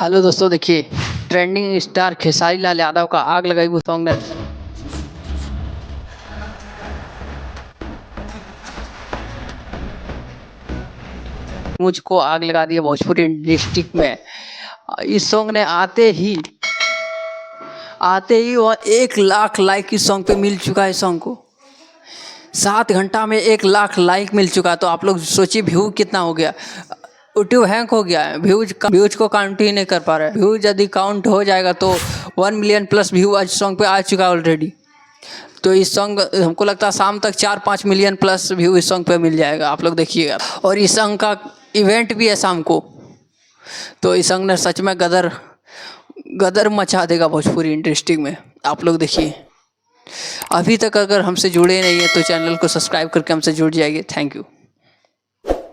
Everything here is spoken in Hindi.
हेलो दोस्तों, देखिए ट्रेंडिंग स्टार खेसारी लाल यादव का आग लगाई वो सॉन्ग ने मुझको आग लगा दिया भोजपुरी डिस्ट्रिक्ट में। इस सॉन्ग ने आते ही वो 1 लाख लाइक इस सॉन्ग पे मिल चुका है। सॉन्ग को 7 घंटा में 1 लाख लाइक मिल चुका। तो आप लोग सोचिए व्यू कितना हो गया। यूट्यूब हैंक हो गया है, व्यूज को काउंट ही नहीं कर पा रहा है। व्यूज यदि काउंट हो जाएगा तो 1 मिलियन प्लस व्यू आज सॉन्ग पे आ चुका है ऑलरेडी। तो इस सॉन्ग हमको लगता है शाम तक 4-5 मिलियन प्लस व्यू इस सॉन्ग पे मिल जाएगा। आप लोग देखिएगा। और इस सॉन्ग का इवेंट भी है शाम को। तो इस सॉन्ग ने सच में गदर गदर मचा देगा भोजपुरी इंडस्ट्री में। आप लोग देखिए। अभी तक अगर हमसे जुड़े नहीं है तो चैनल को सब्सक्राइब करके हमसे जुड़ जाइए। Thank you.